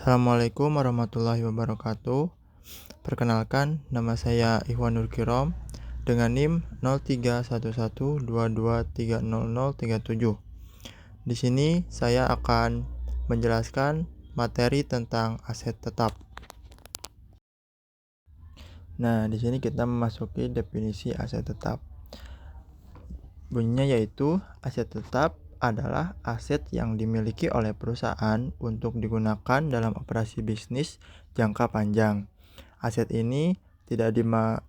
Assalamualaikum warahmatullahi wabarakatuh. Perkenalkan, nama saya Ikhwan Nurkirom dengan NIM 031122300037. Di sini saya akan menjelaskan materi tentang aset tetap. Nah, di sini kita memasuki definisi aset tetap. Bunyinya yaitu aset tetap adalah aset yang dimiliki oleh perusahaan untuk digunakan dalam operasi bisnis jangka panjang. Aset ini tidak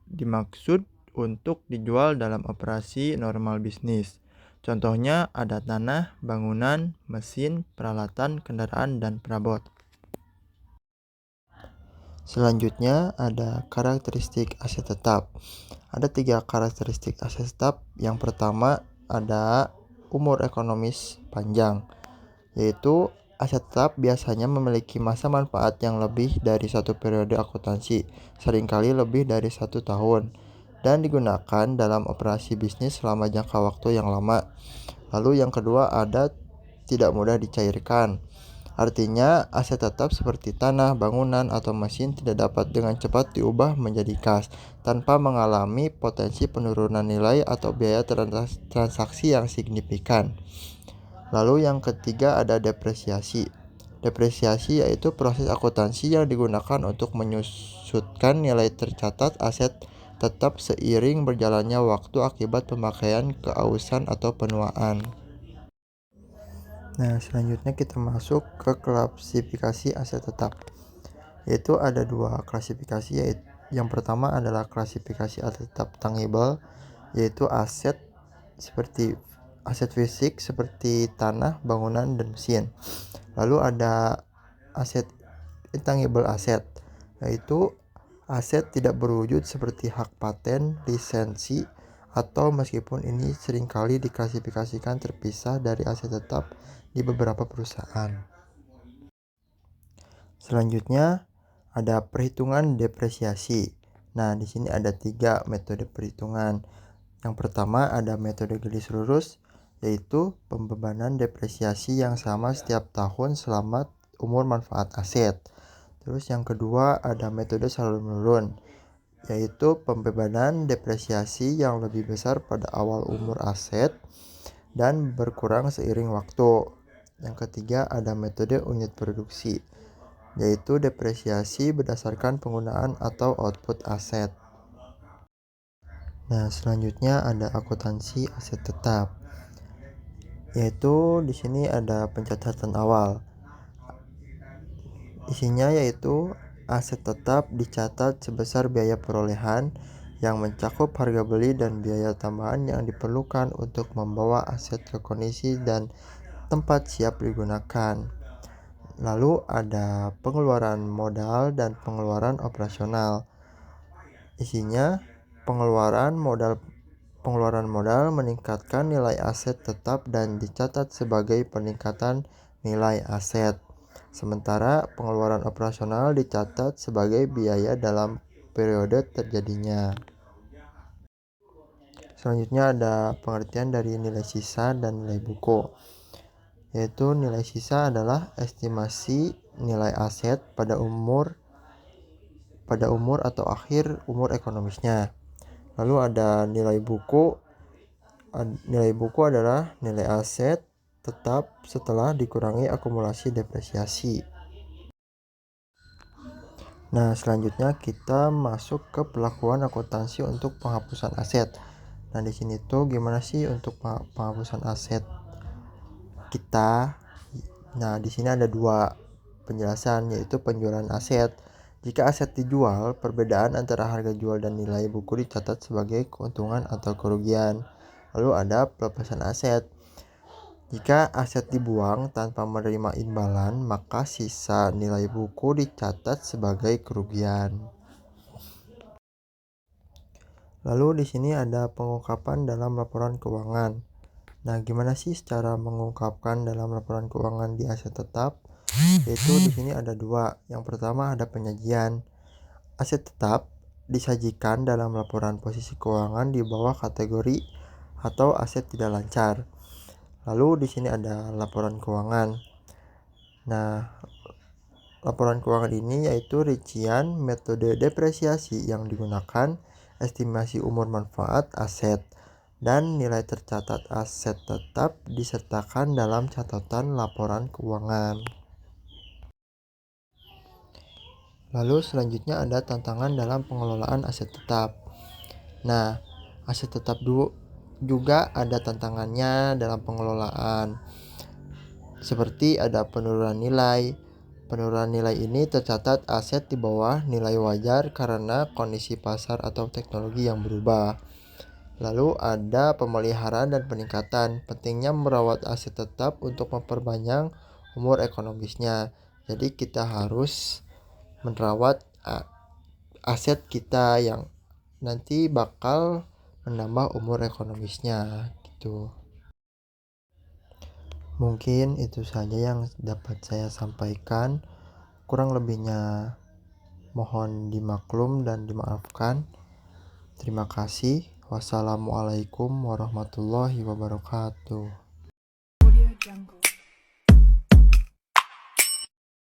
dimaksud untuk dijual dalam operasi normal bisnis. Contohnya ada tanah, bangunan, mesin, peralatan, kendaraan, dan perabot. Selanjutnya ada karakteristik aset tetap. Ada 3 karakteristik aset tetap. Yang pertama ada umur ekonomis panjang, yaitu aset tetap biasanya memiliki masa manfaat yang lebih dari satu periode akuntansi, seringkali lebih dari 1 tahun, dan digunakan dalam operasi bisnis selama jangka waktu yang lama. Lalu yang kedua ada tidak mudah dicairkan. Artinya, aset tetap seperti tanah, bangunan, atau mesin tidak dapat dengan cepat diubah menjadi kas tanpa mengalami potensi penurunan nilai atau biaya transaksi yang signifikan. Lalu yang ketiga ada depresiasi. Depresiasi yaitu proses akuntansi yang digunakan untuk menyusutkan nilai tercatat aset tetap seiring berjalannya waktu akibat pemakaian, keausan, atau penuaan. Nah, selanjutnya kita masuk ke klasifikasi aset tetap. Yaitu ada 2 klasifikasi, yaitu yang pertama adalah klasifikasi aset tetap tangible, yaitu aset seperti aset fisik seperti tanah, bangunan, dan mesin. Lalu ada aset intangible asset, yaitu aset tidak berwujud seperti hak paten, lisensi, atau meskipun ini seringkali diklasifikasikan terpisah dari aset tetap di beberapa perusahaan. Selanjutnya ada perhitungan depresiasi. Nah, di sini ada 3 metode perhitungan. Yang pertama ada metode garis lurus, yaitu pembebanan depresiasi yang sama setiap tahun selama umur manfaat aset. Terus yang kedua ada metode selalu menurun, yaitu pembebanan depresiasi yang lebih besar pada awal umur aset dan berkurang seiring waktu. Yang ketiga ada metode unit produksi, yaitu depresiasi berdasarkan penggunaan atau output aset. Nah, selanjutnya ada akuntansi aset tetap, yaitu di sini ada pencatatan awal. Isinya yaitu aset tetap dicatat sebesar biaya perolehan yang mencakup harga beli dan biaya tambahan yang diperlukan untuk membawa aset ke kondisi dan tempat siap digunakan. Lalu ada pengeluaran modal dan pengeluaran operasional. Isinya pengeluaran modal meningkatkan nilai aset tetap dan dicatat sebagai peningkatan nilai aset. Sementara pengeluaran operasional dicatat sebagai biaya dalam periode terjadinya. Selanjutnya ada pengertian dari nilai sisa dan nilai buku, yaitu nilai sisa adalah estimasi nilai aset pada umur atau akhir umur ekonomisnya. Lalu ada nilai buku. Nilai buku adalah nilai aset tetap setelah dikurangi akumulasi depresiasi. Nah, selanjutnya kita masuk ke pelakuan akuntansi untuk penghapusan aset. Nah, di sini tuh gimana sih untuk penghapusan aset kita? Nah, di sini ada 2 penjelasan, yaitu penjualan aset. Jika aset dijual, perbedaan antara harga jual dan nilai buku dicatat sebagai keuntungan atau kerugian. Lalu ada pelepasan aset. Jika aset dibuang tanpa menerima imbalan, maka sisa nilai buku dicatat sebagai kerugian. Lalu di sini ada pengungkapan dalam laporan keuangan. Nah, gimana sih cara mengungkapkan dalam laporan keuangan di aset tetap? Yaitu di sini ada 2. Yang pertama ada penyajian. Aset tetap disajikan dalam laporan posisi keuangan di bawah kategori atau aset tidak lancar. Lalu di sini ada laporan keuangan. Nah, Laporan keuangan ini yaitu rincian metode depresiasi yang digunakan, estimasi umur manfaat aset, dan nilai tercatat aset tetap disertakan dalam catatan laporan keuangan. Lalu selanjutnya ada tantangan dalam pengelolaan aset tetap. Nah, aset tetap juga ada tantangannya dalam pengelolaan. Seperti ada penurunan nilai. Penurunan nilai ini tercatat aset di bawah nilai wajar karena kondisi pasar atau teknologi yang berubah. Lalu ada pemeliharaan dan peningkatan. Pentingnya merawat aset tetap untuk memperpanjang umur ekonomisnya. Jadi kita harus merawat aset kita yang nanti bakal menambah umur ekonomisnya gitu. Mungkin itu saja yang dapat saya sampaikan. Kurang lebihnya mohon dimaklum dan dimaafkan. Terima kasih. Wassalamualaikum warahmatullahi wabarakatuh.